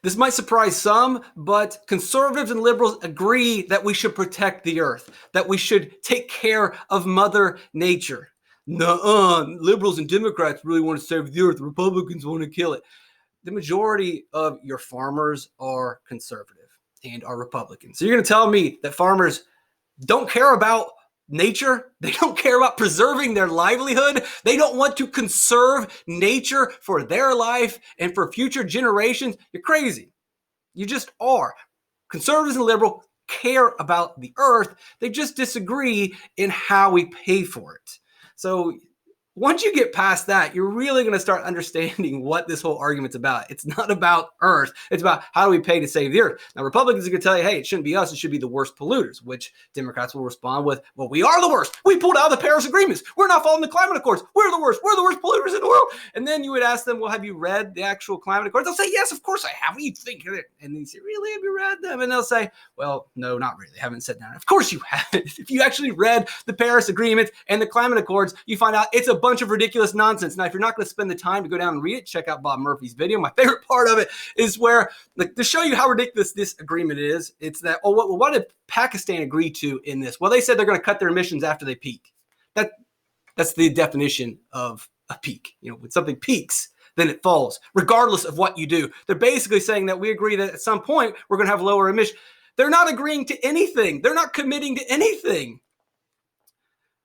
This might surprise some, but conservatives and liberals agree that we should protect the earth, that we should take care of Mother Nature. Liberals and Democrats really want to save the earth. Republicans want to kill it. The majority of your farmers are conservative and are Republicans. So you're going to tell me that farmers don't care about nature? They don't care about preserving their livelihood? They don't want to conserve nature for their life and for future generations? You're crazy. You just are. Conservatives and liberals care about the earth. They just disagree in how we pay for it. So once you get past that, you're really going to start understanding what this whole argument's about. It's not about Earth. It's about how do we pay to save the Earth. Now, Republicans are going to tell you, hey, it shouldn't be us. It should be the worst polluters, which Democrats will respond with, well, we are the worst. We pulled out of the Paris Agreements. We're not following the climate accords. We're the worst. We're the worst polluters in the world. And then you would ask them, well, have you read the actual climate accords? They'll say, yes, of course I have. What do you think of it? And then you say, really, have you read them? And they'll say, well, no, not really. I haven't sat down. Of course you haven't. If you actually read the Paris Agreement and the climate accords, you find out it's a bunch of ridiculous nonsense. Now, if you're not going to spend the time to go down and read it, check out Bob Murphy's video. My favorite part of it is where, to show you how ridiculous this agreement is, it's that, what did Pakistan agree to in this? Well, they said they're going to cut their emissions after they peak. That's the definition of a peak. When something peaks, then it falls, regardless of what you do. They're basically saying that we agree that at some point we're going to have lower emissions. They're not agreeing to anything. They're not committing to anything.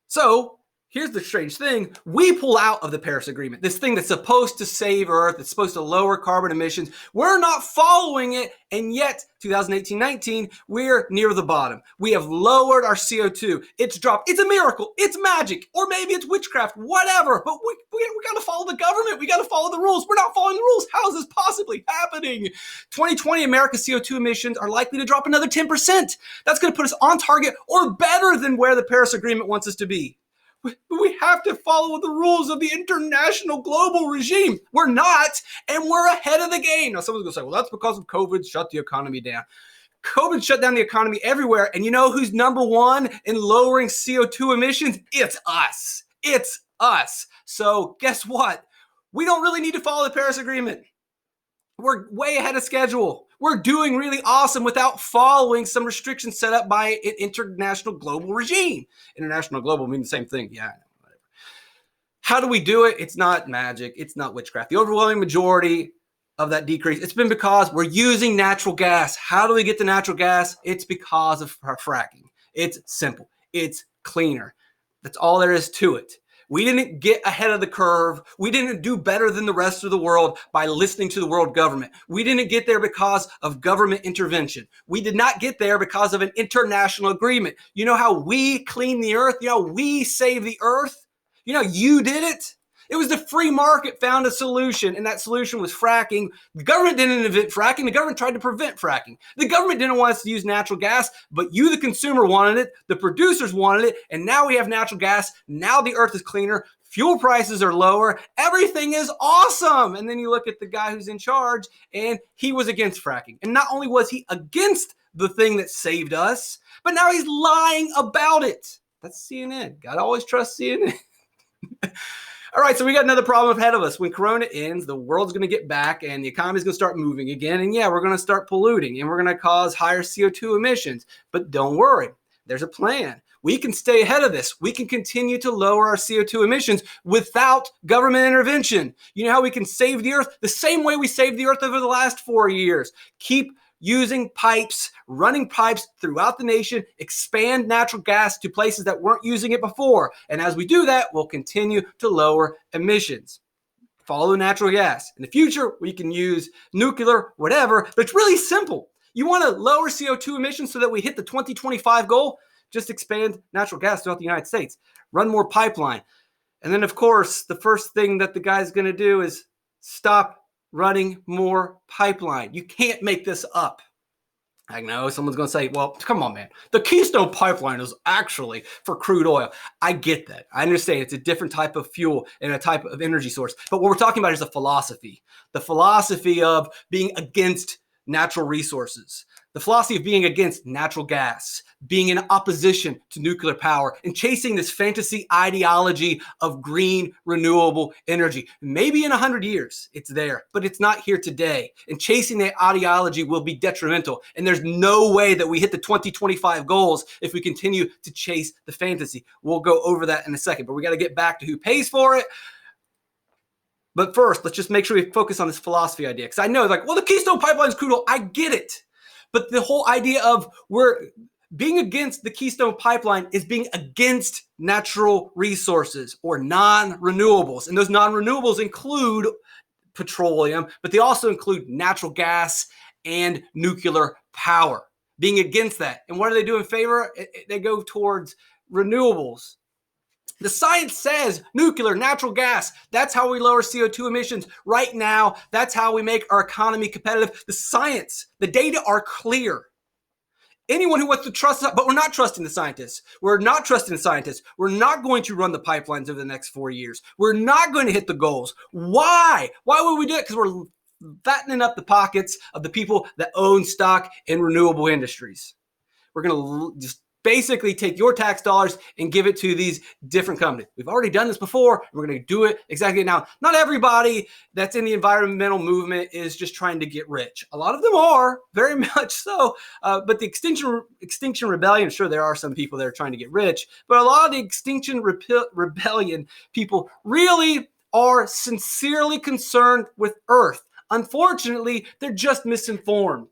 So here's the strange thing. We pull out of the Paris Agreement, this thing that's supposed to save Earth, it's supposed to lower carbon emissions. We're not following it, and yet 2018-19, we're near the bottom. We have lowered our CO2. It's dropped. It's a miracle. It's magic. Or maybe it's witchcraft, whatever. But we got to follow the government. We got to follow the rules. We're not following the rules. How is this possibly happening? 2020, America's CO2 emissions are likely to drop another 10%. That's going to put us on target or better than where the Paris Agreement wants us to be. We have to follow the rules of the international global regime. We're not, and we're ahead of the game. Now, someone's going to say, well, that's because of COVID shut the economy down. COVID shut down the economy everywhere, and you know who's number one in lowering CO2 emissions? It's us. It's us. So guess what? We don't really need to follow the Paris Agreement. We're way ahead of schedule. We're doing really awesome without following some restrictions set up by an international global regime. International global mean the same thing. Yeah, whatever. How do we do it? It's not magic. It's not witchcraft. The overwhelming majority of that decrease, it's been because we're using natural gas. How do we get the natural gas? It's because of fracking. It's simple. It's cleaner. That's all there is to it. We didn't get ahead of the curve. We didn't do better than the rest of the world by listening to the world government. We didn't get there because of government intervention. We did not get there because of an international agreement. You know how we clean the earth? You know how we save the earth? You know how you did it? It was the free market found a solution, and that solution was fracking. The government didn't invent fracking. The government tried to prevent fracking. The government didn't want us to use natural gas, but you, the consumer, wanted it. The producers wanted it, and now we have natural gas. Now the earth is cleaner. Fuel prices are lower. Everything is awesome. And then you look at the guy who's in charge, and he was against fracking. And not only was he against the thing that saved us, but now he's lying about it. That's CNN. Gotta always trust CNN. All right, so we got another problem ahead of us. When Corona ends, the world's going to get back and the economy's going to start moving again. And yeah, we're going to start polluting and we're going to cause higher CO2 emissions. But don't worry, there's a plan. We can stay ahead of this. We can continue to lower our CO2 emissions without government intervention. You know how we can save the earth? The same way we saved the earth over the last 4 years. Keep using pipes, running pipes throughout the nation, expand natural gas to places that weren't using it before. And as we do that, we'll continue to lower emissions. Follow natural gas. In the future, we can use nuclear, whatever, but it's really simple. You want to lower CO2 emissions so that we hit the 2025 goal? Just expand natural gas throughout the United States. Run more pipeline. And then, of course, the first thing that the guy's going to do is stop running more pipeline. You can't make this up. I know someone's going to say, well, come on, man. The Keystone Pipeline is actually for crude oil. I get that. I understand it's a different type of fuel and a type of energy source. But what we're talking about is a philosophy. The philosophy of being against natural resources. The philosophy of being against natural gas. being in opposition to nuclear power and chasing this fantasy ideology of green renewable energy. Maybe in 100 years it's there, but it's not here today. And chasing that ideology will be detrimental. And there's no way that we hit the 2025 goals if we continue to chase the fantasy. We'll go over that in a second, but we got to get back to who pays for it. But first, let's just make sure we focus on this philosophy idea. Because I know, like, well, the Keystone Pipeline is crucial. I get it. But the whole idea of we're being against the Keystone Pipeline is being against natural resources or non-renewables. And those non-renewables include petroleum, but they also include natural gas and nuclear power. Being against that. And what do they do in favor? They go towards renewables. The science says nuclear, natural gas, that's how we lower CO2 emissions right now. That's how we make our economy competitive. The science, the data are clear. Anyone who wants to trust us, but we're not trusting the scientists. We're not trusting the scientists. We're not going to run the pipelines over the next 4 years. We're not going to hit the goals. Why? Why would we do it? Because we're fattening up the pockets of the people that own stock in renewable industries. We're going to just basically take your tax dollars and give it to these different companies. We've already done this before. We're going to do it exactly now. Not everybody that's in the environmental movement is just trying to get rich. A lot of them are, very much so. But the Extinction Rebellion, sure, there are some people that are trying to get rich, but a lot of the Extinction Rebellion people really are sincerely concerned with Earth. Unfortunately, they're just misinformed.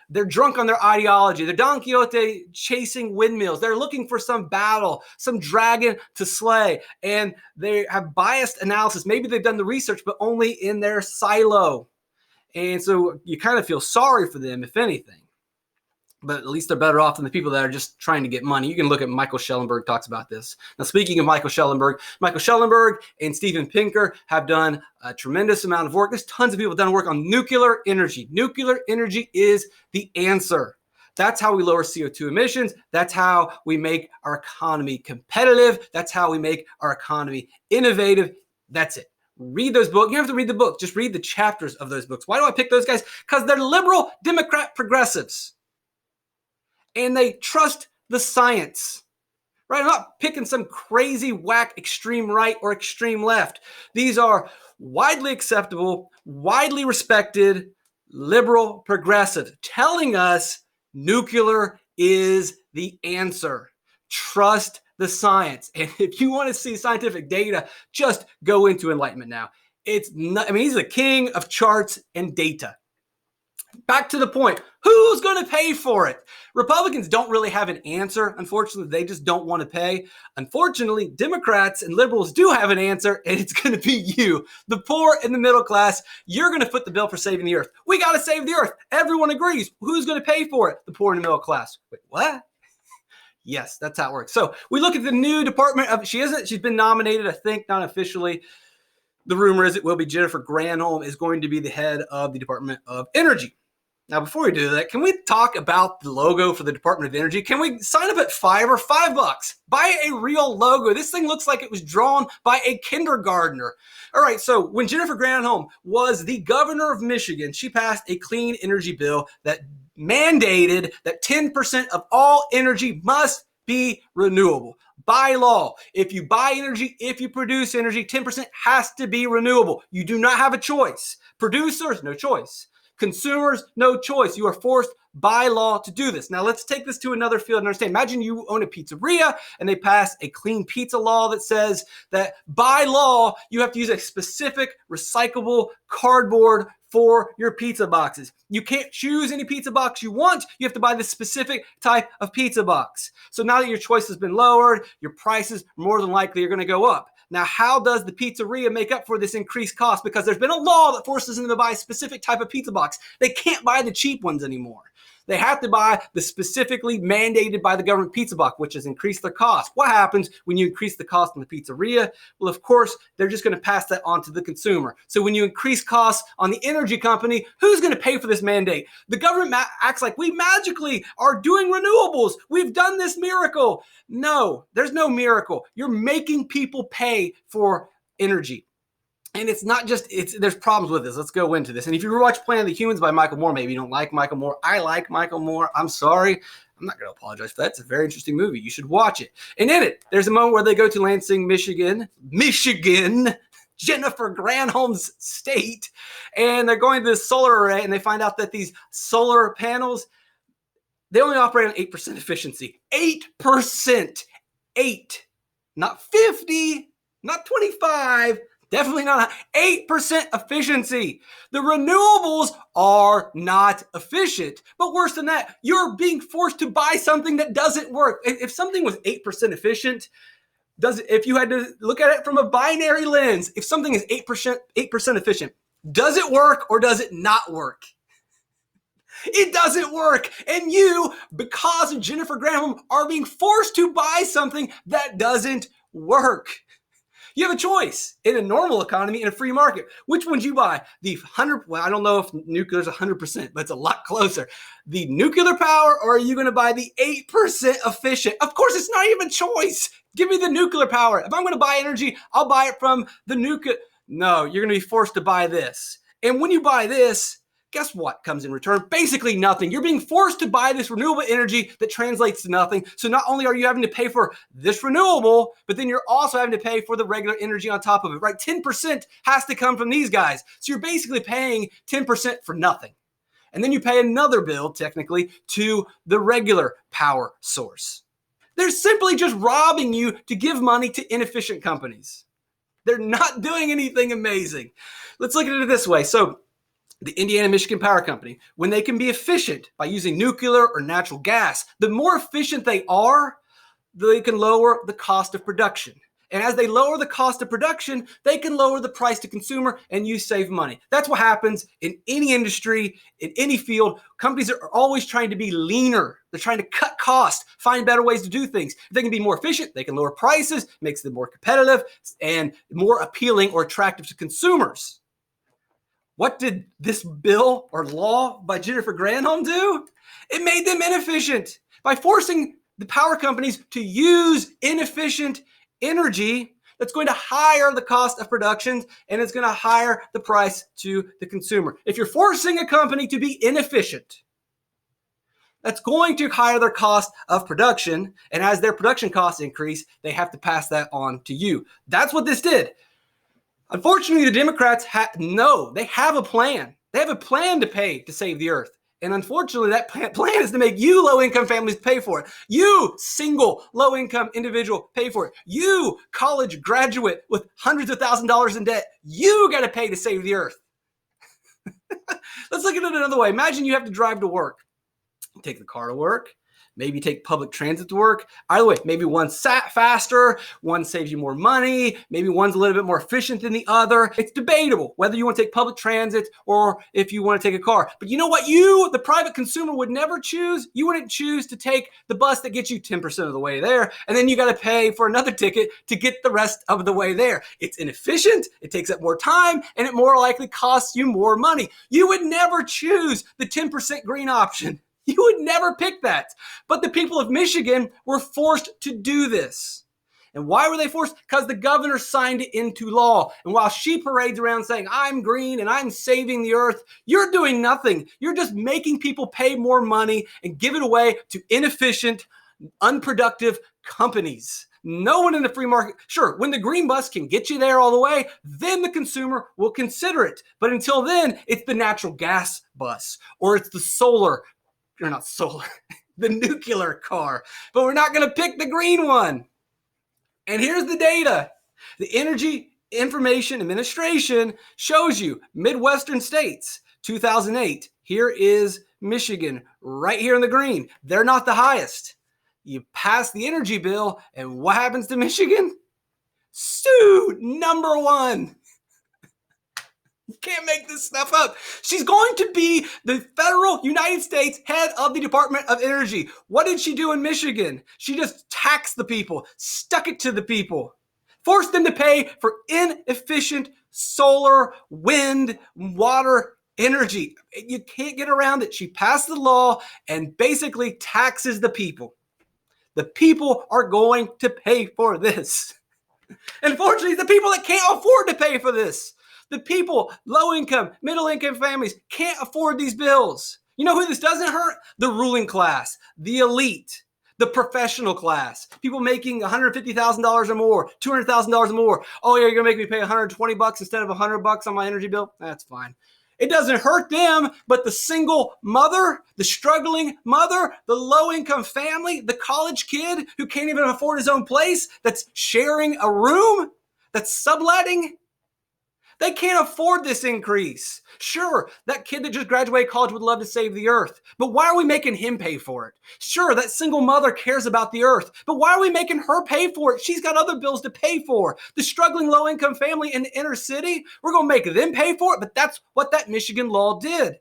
They're drunk on their ideology. They're Don Quixote chasing windmills. They're looking for some battle, some dragon to slay. And they have biased analysis. Maybe they've done the research, but only in their silo. And so you kind of feel sorry for them, if anything. But at least they're better off than the people that are just trying to get money. You can look at Michael Schellenberg talks about this. Now, speaking of Michael Schellenberg and Steven Pinker have done a tremendous amount of work. There's tons of people done work on nuclear energy. Nuclear energy is the answer. That's how we lower CO2 emissions. That's how we make our economy competitive. That's how we make our economy innovative. That's it. Read those books. You don't have to read the book. Just read the chapters of those books. Why do I pick those guys? Because they're liberal, Democrat, progressives. And they trust the science, right? I'm not picking some crazy whack extreme right or extreme left. These are widely acceptable, widely respected, liberal progressives telling us nuclear is the answer. Trust the science. And if you want to see scientific data, just go into Enlightenment now. It's not, he's the king of charts and data. Back to the point, who's going to pay for it? Republicans don't really have an answer. Unfortunately, they just don't want to pay. Unfortunately, Democrats and liberals do have an answer, and it's going to be you, the poor and the middle class. You're going to foot the bill for saving the earth. We got to save the earth. Everyone agrees. Who's going to pay for it? The poor and the middle class. Wait, what? Yes, that's how it works. So we look at the new Department of, she's been nominated, I think, not officially. The rumor is it will be Jennifer Granholm is going to be the head of the Department of Energy. Now, before we do that, can we talk about the logo for the Department of Energy? Can we sign up at $5 Buy a real logo. This thing looks like it was drawn by a kindergartner. All right, so when Jennifer Granholm was the governor of Michigan, she passed a clean energy bill that mandated that 10% of all energy must be renewable. By law, if you buy energy, if you produce energy, 10% has to be renewable. You do not have a choice. Producers, no choice. Consumers, no choice. You are forced by law to do this. Now, let's take this to another field and understand. Imagine you own a pizzeria and they pass a clean pizza law that says that by law, you have to use a specific recyclable cardboard for your pizza boxes. You can't choose any pizza box you want. You have to buy the specific type of pizza box. So now that your choice has been lowered, your prices more than likely are going to go up. Now, how does the pizzeria make up for this increased cost? Because there's been a law that forces them to buy a specific type of pizza box. They can't buy the cheap ones anymore. They have to buy the specifically mandated by the government pizza box, which has increased their cost. What happens when you increase the cost on the pizzeria? Well, of course, they're just going to pass that on to the consumer. So when you increase costs on the energy company, who's going to pay for this mandate? The government acts like we magically are doing renewables. We've done this miracle. No, there's no miracle. You're making people pay for energy. And it's not just, there's problems with this. Let's go into this. And if you watch Planet of the Humans by Michael Moore, maybe you don't like Michael Moore. I like Michael Moore. I'm sorry. I'm not going to apologize for that. It's a very interesting movie. You should watch it. And in it, there's a moment where they go to Lansing, Michigan, Jennifer Granholm's state, and they're going to this solar array, and they find out that these solar panels, they only operate on 8% efficiency. 8%. 8. Not 50, not 25, definitely not 8% efficiency. The renewables are not efficient. But worse than that, you're being forced to buy something that doesn't work. If something was 8% efficient, if you had to look at it from a binary lens, if something is 8% efficient, does it work or does it not work? It doesn't work. And you, because of Jennifer Granholm, are being forced to buy something that doesn't work. You have a choice in a normal economy, in a free market. Which one do you buy? The 100, well, I don't know if nuclear is 100%, but it's a lot closer. The nuclear power, or are you going to buy the 8% efficient? Of course, it's not even a choice. Give me the nuclear power. If I'm going to buy energy, I'll buy it from the nuclear. No, you're going to be forced to buy this. And when you buy this, guess what comes in return? Basically nothing. You're being forced to buy this renewable energy that translates to nothing. So not only are you having to pay for this renewable, but then you're also having to pay for the regular energy on top of it, right? 10% has to come from these guys. So you're basically paying 10% for nothing. And then you pay another bill, technically, to the regular power source. They're simply just robbing you to give money to inefficient companies. They're not doing anything amazing. Let's look at it this way. So the Indiana-Michigan Power Company, when they can be efficient by using nuclear or natural gas, the more efficient they are, they can lower the cost of production. And as they lower the cost of production, they can lower the price to consumer and you save money. That's what happens in any industry, in any field. Companies are always trying to be leaner. They're trying to cut costs, find better ways to do things. If they can be more efficient, they can lower prices, makes them more competitive and more appealing or attractive to consumers. What did this bill or law by Jennifer Granholm do? It made them inefficient by forcing the power companies to use inefficient energy that's going to higher the cost of production and it's going to higher the price to the consumer. If you're forcing a company to be inefficient, that's going to higher their cost of production. And as their production costs increase, they have to pass that on to you. That's what this did. Unfortunately, the Democrats they have a plan. They have a plan to pay to save the earth. And unfortunately, that plan is to make you low-income families pay for it. You single low-income individual pay for it. You college graduate with hundreds of thousands of dollars in debt, you got to pay to save the earth. Let's look at it another way. Imagine you have to drive to work. You take the car to work. Maybe take public transit to work. Either way, maybe one's faster, one saves you more money, maybe one's a little bit more efficient than the other. It's debatable whether you want to take public transit or if you want to take a car. But you know what? You, the private consumer, would never choose. You wouldn't choose to take the bus that gets you 10% of the way there, and then you got to pay for another ticket to get the rest of the way there. It's inefficient, it takes up more time, and it more likely costs you more money. You would never choose the 10% green option. You would never pick that. But the people of Michigan were forced to do this. And why were they forced? Because the governor signed it into law. And while she parades around saying, I'm green and I'm saving the earth, you're doing nothing. You're just making people pay more money and give it away to inefficient, unproductive companies. No one in the free market. Sure, when the green bus can get you there all the way, then the consumer will consider it. But until then, it's the natural gas bus or it's the the nuclear car, but we're not going to pick the green one. And here's the data. The Energy Information Administration shows you Midwestern states, 2008. Here is Michigan, right here in the green. They're not the highest. You pass the energy bill, and what happens to Michigan? Sued, number one. You can't make this stuff up. She's going to be the federal United States head of the Department of Energy. What did she do in Michigan? She just taxed the people, stuck it to the people, forced them to pay for inefficient solar, wind, water energy. You can't get around it. She passed the law and basically taxes the people. The people are going to pay for this. Unfortunately, the people that can't afford to pay for this. The people, low income, middle income families can't afford these bills. You know who this doesn't hurt? The ruling class, the elite, the professional class, people making $150,000 or more, $200,000 or more. Oh yeah, you're gonna make me pay $120 instead of $100 on my energy bill? That's fine. It doesn't hurt them, but the single mother, the struggling mother, the low-income family, the college kid who can't even afford his own place, that's sharing a room, that's subletting, they can't afford this increase. Sure, that kid that just graduated college would love to save the earth, but why are we making him pay for it? Sure, that single mother cares about the earth, but why are we making her pay for it? She's got other bills to pay for. The struggling low-income family in the inner city, we're going to make them pay for it, but that's what that Michigan law did.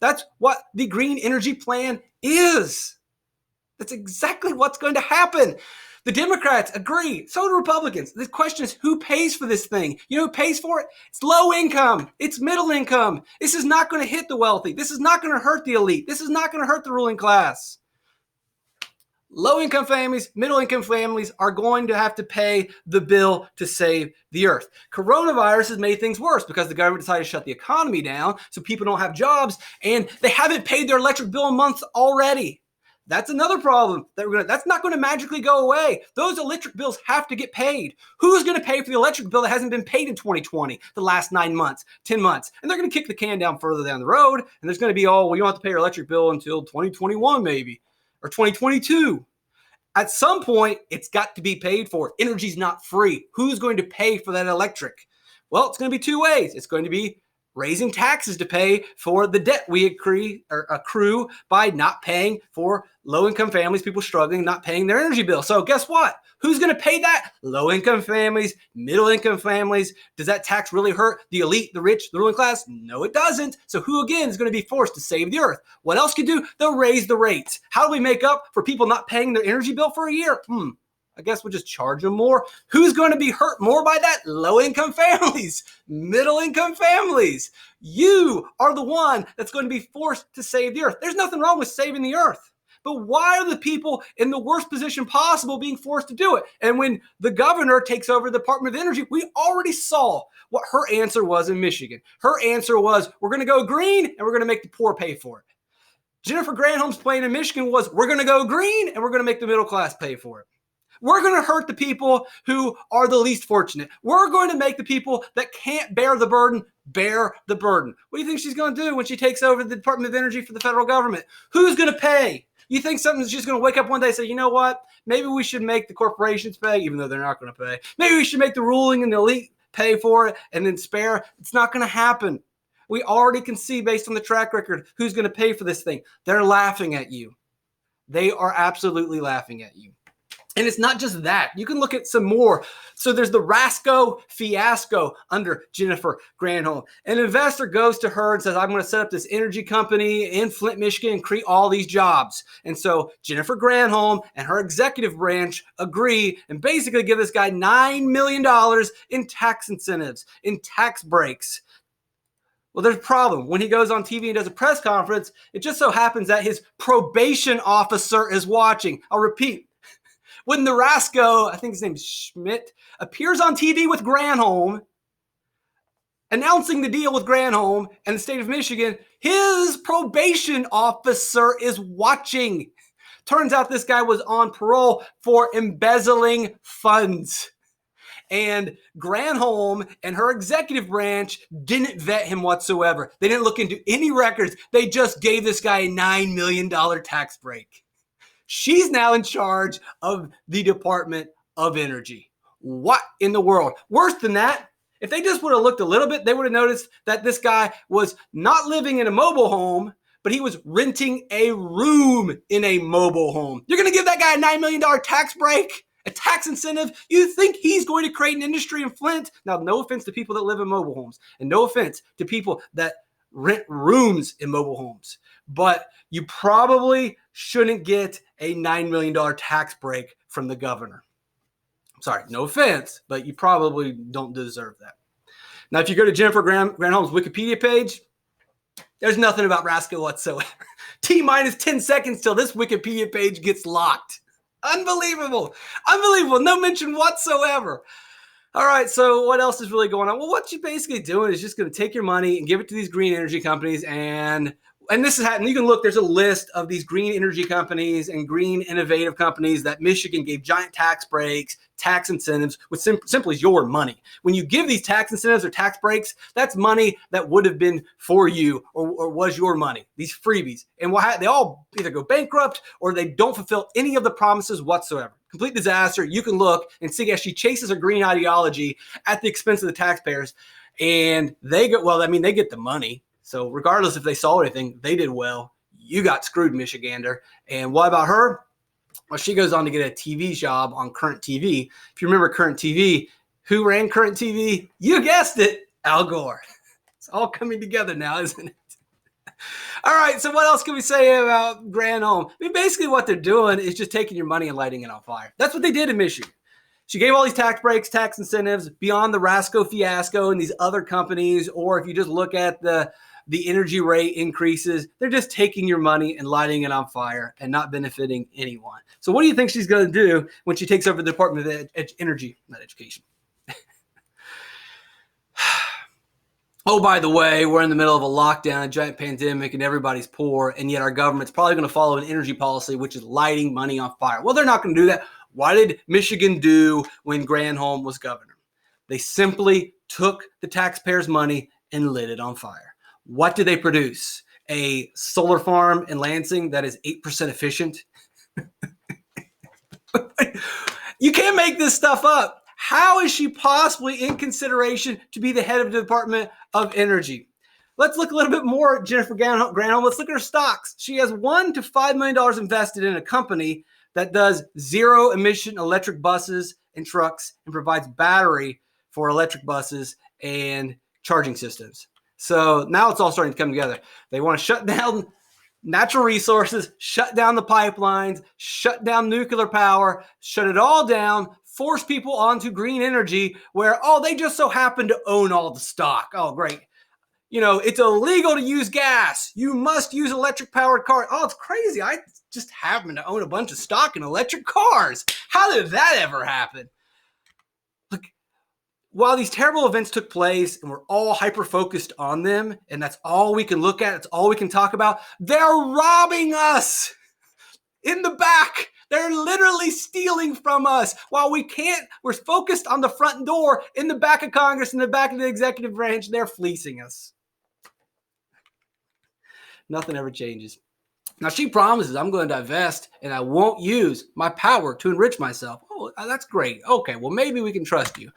That's what the green energy plan is. That's exactly what's going to happen. The Democrats agree. So do Republicans. The question is, who pays for this thing? You know who pays for it? It's low income. It's middle income. This is not going to hit the wealthy. This is not going to hurt the elite. This is not going to hurt the ruling class. Low income families, middle income families are going to have to pay the bill to save the earth. Coronavirus has made things worse because the government decided to shut the economy down so people don't have jobs, and they haven't paid their electric bill in months already. That's another problem that's not going to magically go away. Those electric bills have to get paid. Who's going to pay for the electric bill that hasn't been paid in 2020, the last 9 months, 10 months? And they're going to kick the can down further down the road. And there's going to be, well, you don't have to pay your electric bill until 2021 maybe, or 2022. At some point, it's got to be paid for. Energy's not free. Who's going to pay for that electric? Well, it's going to be two ways. It's going to be raising taxes to pay for the debt we accrue by not paying for low-income families, people struggling, not paying their energy bill. So guess what? Who's going to pay that? Low-income families, middle-income families. Does that tax really hurt the elite, the rich, the ruling class? No, it doesn't. So who, again, is going to be forced to save the earth? What else can do? They'll raise the rates. How do we make up for people not paying their energy bill for a year? I guess we'll just charge them more. Who's going to be hurt more by that? Low-income families, middle-income families. You are the one that's going to be forced to save the earth. There's nothing wrong with saving the earth. But why are the people in the worst position possible being forced to do it? And when the governor takes over the Department of Energy, we already saw what her answer was in Michigan. Her answer was, we're going to go green and we're going to make the poor pay for it. Jennifer Granholm's plan in Michigan was, we're going to go green and we're going to make the middle class pay for it. We're going to hurt the people who are the least fortunate. We're going to make the people that can't bear the burden bear the burden. What do you think she's going to do when she takes over the Department of Energy for the federal government? Who's going to pay? You think something's just going to wake up one day and say, you know what? Maybe we should make the corporations pay, even though they're not going to pay. Maybe we should make the ruling and the elite pay for it and then spare. It's not going to happen. We already can see based on the track record who's going to pay for this thing. They're laughing at you. They are absolutely laughing at you. And it's not just that. You can look at some more. So there's the Rasco fiasco under Jennifer Granholm. An investor goes to her and says, I'm going to set up this energy company in Flint, Michigan and create all these jobs. And so Jennifer Granholm and her executive branch agree and basically give this guy $9 million in tax incentives, in tax breaks. Well, there's a problem. When he goes on TV and does a press conference, it just so happens that his probation officer is watching. I'll repeat. When the Rasco, I think his name's Schmidt, appears on TV with Granholm, announcing the deal with Granholm and the state of Michigan, his probation officer is watching. Turns out this guy was on parole for embezzling funds. And Granholm and her executive branch didn't vet him whatsoever. They didn't look into any records. They just gave this guy a $9 million tax break. She's now in charge of the Department of Energy. What in the world? Worse than that, if they just would have looked a little bit, they would have noticed that this guy was not living in a mobile home, but he was renting a room in a mobile home. You're going to give that guy a $9 million tax break? A tax incentive? You think he's going to create an industry in Flint? Now, no offense to people that live in mobile homes, and no offense to people that rent rooms in mobile homes, but you probably shouldn't get a $9 million tax break from the governor. I'm sorry, no offense, but you probably don't deserve that. Now, if you go to Jennifer Granholm's Wikipedia page, there's nothing about Rasco whatsoever. T-minus 10 seconds till this Wikipedia page gets locked. Unbelievable. Unbelievable. No mention whatsoever. All right, so what else is really going on? Well, what she's basically doing is just going to take your money and give it to these green energy companies, and this is happening. You can look. There's a list of these green energy companies and green innovative companies that Michigan gave giant tax breaks, tax incentives, which simply is your money. When you give these tax incentives or tax breaks, that's money that would have been for you or was your money. These freebies, and they all either go bankrupt or they don't fulfill any of the promises whatsoever. Complete disaster. You can look and see as she chases her green ideology at the expense of the taxpayers, and they get they get the money. So regardless if they saw anything, they did well. You got screwed, Michigander. And what about her? Well, she goes on to get a TV job on Current TV. If you remember Current TV, who ran Current TV? You guessed it, Al Gore. It's all coming together now, isn't it? All right, so what else can we say about Granholm? I mean, basically what they're doing is just taking your money and lighting it on fire. That's what they did in Michigan. She gave all these tax breaks, tax incentives beyond the Rasco fiasco and these other companies, or if you just look at the energy rate increases, they're just taking your money and lighting it on fire and not benefiting anyone. So what do you think she's going to do when she takes over the Department of Energy, not education? Oh, by the way, we're in the middle of a lockdown, a giant pandemic, and everybody's poor, and yet our government's probably going to follow an energy policy which is lighting money on fire. Well, they're not going to do that. What did Michigan do when Granholm was governor? They simply took the taxpayers' money and lit it on fire. What did they produce? A solar farm in Lansing that is 8% efficient? You can't make this stuff up. How is she possibly in consideration to be the head of the Department of Energy? Let's look a little bit more at Jennifer Granholm. Let's look at her stocks. She has $1 to $5 million invested in a company that does zero emission electric buses and trucks and provides battery for electric buses and charging systems. So now it's all starting to come together. They want to shut down natural resources, shut down the pipelines, shut down nuclear power, shut it all down, force people onto green energy where, they just so happen to own all the stock. Oh, great. It's illegal to use gas. You must use electric powered cars. Oh, it's crazy. I just happen to own a bunch of stock in electric cars. How did that ever happen? Look, while these terrible events took place and we're all hyper-focused on them, and that's all we can look at, it's all we can talk about, they're robbing us in the back. They're literally stealing from us. While we're focused on the front door, in the back of Congress, in the back of the executive branch, they're fleecing us. Nothing ever changes. Now, she promises, I'm going to divest and I won't use my power to enrich myself. Oh, that's great. Okay, well, maybe we can trust you.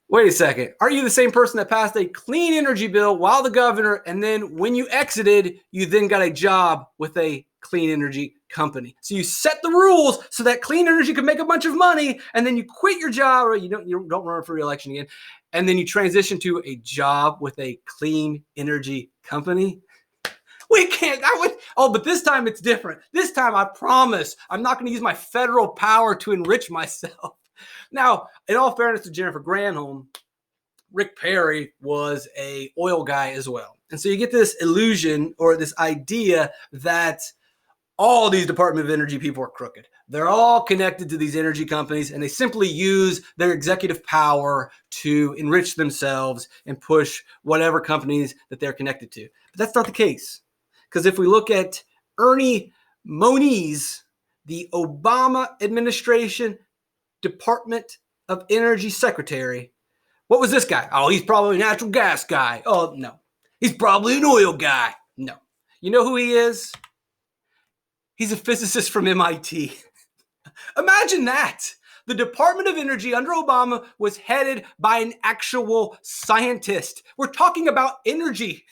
Wait a second. Are you the same person that passed a clean energy bill while the governor, and then when you exited, you then got a job with a clean energy company? So you set the rules so that clean energy can make a bunch of money, and then you quit your job, or you don't run for re-election again, and then you transition to a job with a clean energy company? We can't. But this time it's different. This time I promise I'm not going to use my federal power to enrich myself. Now, in all fairness to Jennifer Granholm, Rick Perry was an oil guy as well. And so you get this illusion or this idea that all these Department of Energy people are crooked. They're all connected to these energy companies, and they simply use their executive power to enrich themselves and push whatever companies that they're connected to. But that's not the case. Because if we look at Ernest Moniz, the Obama administration Department of Energy Secretary, what was this guy? Oh, he's probably a natural gas guy. Oh, no. He's probably an oil guy. No. You know who he is? He's a physicist from MIT. Imagine that. The Department of Energy under Obama was headed by an actual scientist. We're talking about energy.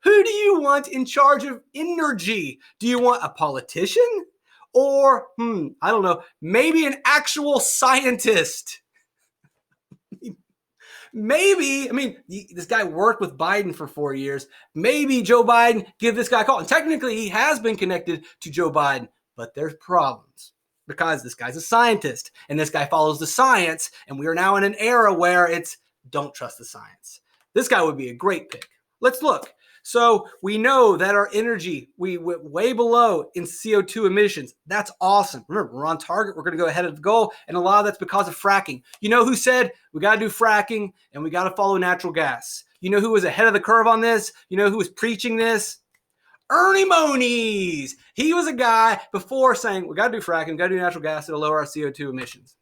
Who do you want in charge of energy? Do you want a politician? Or, I don't know, maybe an actual scientist? Maybe, this guy worked with Biden for 4 years. Maybe Joe Biden give this guy a call. And technically, he has been connected to Joe Biden, but there's problems because this guy's a scientist and this guy follows the science. And we are now in an era where it's don't trust the science. This guy would be a great pick. Let's look. So we know that our energy, we went way below in CO2 emissions. That's awesome. Remember, we're on target. We're going to go ahead of the goal. And a lot of that's because of fracking. You know who said we got to do fracking and we got to follow natural gas? You know who was ahead of the curve on this? You know who was preaching this? Ernest Moniz. He was a guy before saying we got to do fracking, we got to do natural gas to lower our CO2 emissions.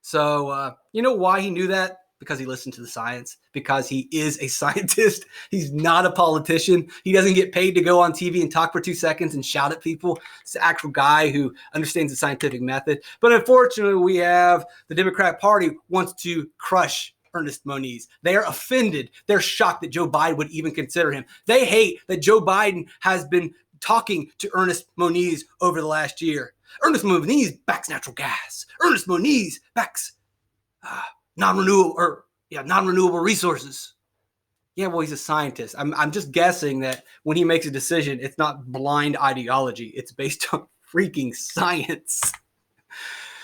So you know why he knew that? Because he listened to the science, because he is a scientist. He's not a politician. He doesn't get paid to go on TV and talk for 2 seconds and shout at people. It's an actual guy who understands the scientific method. But unfortunately, we have the Democrat Party wants to crush Ernest Moniz. They are offended. They're shocked that Joe Biden would even consider him. They hate that Joe Biden has been talking to Ernest Moniz over the last year. Ernest Moniz backs natural gas. Ernest Moniz backs non-renewable resources. Yeah, well, he's a scientist. I'm just guessing that when he makes a decision, it's not blind ideology. It's based on freaking science.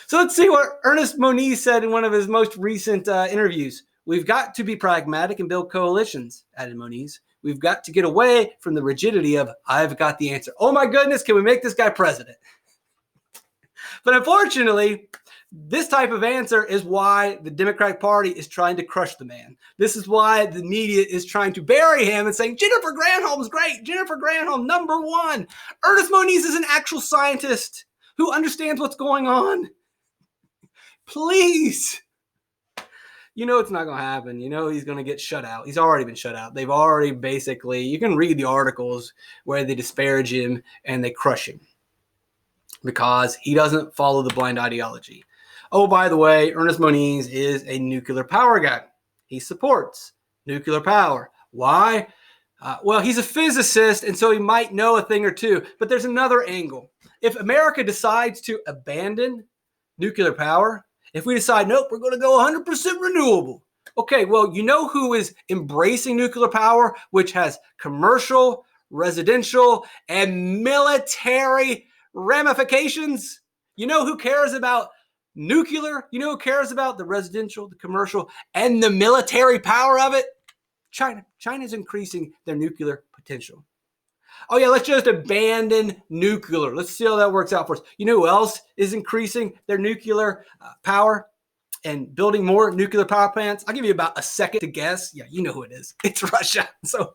So let's see what Ernest Moniz said in one of his most recent interviews. We've got to be pragmatic and build coalitions, added Moniz. We've got to get away from the rigidity of, I've got the answer. Oh my goodness, can we make this guy president? But unfortunately, this type of answer is why the Democratic Party is trying to crush the man. This is why the media is trying to bury him and saying, Jennifer Granholm's great. Jennifer Granholm, number one. Ernest Moniz is an actual scientist who understands what's going on. Please. You know it's not going to happen. You know he's going to get shut out. He's already been shut out. They've already basically, you can read the articles where they disparage him and they crush him because he doesn't follow the blind ideology. Oh, by the way, Ernest Moniz is a nuclear power guy. He supports nuclear power. Why? Well, he's a physicist, and so he might know a thing or two. But there's another angle. If America decides to abandon nuclear power, if we decide, nope, we're going to go 100% renewable. Okay, well, you know who is embracing nuclear power, which has commercial, residential, and military ramifications? You know who cares about nuclear? You know who cares about the residential, the commercial, and the military power of it? China. China's increasing their nuclear potential. Oh yeah, let's just abandon nuclear. Let's see how that works out for us. You know who else is increasing their nuclear power and building more nuclear power plants? I'll give you about a second to guess. Yeah, you know who it is. It's Russia. So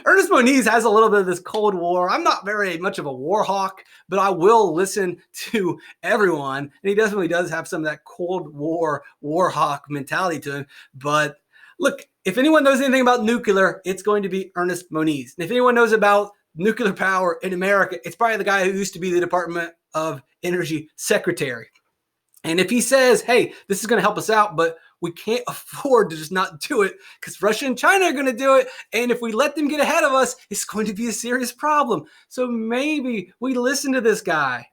Ernest Moniz has a little bit of this Cold War. I'm not very much of a war hawk, but I will listen to everyone. And he definitely does have some of that Cold War hawk mentality to him. But look, if anyone knows anything about nuclear, it's going to be Ernest Moniz. And if anyone knows about nuclear power in America, it's probably the guy who used to be the Department of Energy Secretary. And if he says, hey, this is going to help us out, but we can't afford to just not do it because Russia and China are going to do it. And if we let them get ahead of us, it's going to be a serious problem. So maybe we listen to this guy.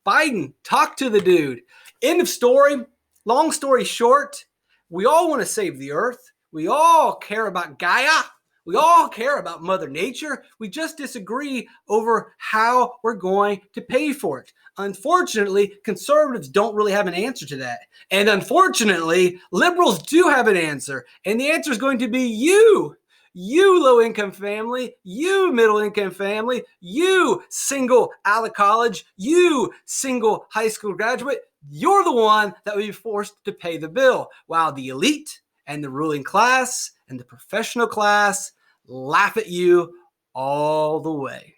Biden, talk to the dude. End of story. Long story short, we all want to save the earth. We all care about Gaia. We all care about Mother Nature. We just disagree over how we're going to pay for it. Unfortunately, conservatives don't really have an answer to that. And unfortunately, liberals do have an answer. And the answer is going to be you. You low-income family, you middle-income family, you single out of college, you single high school graduate. You're the one that will be forced to pay the bill, while the elite and the ruling class and the professional class laugh at you all the way.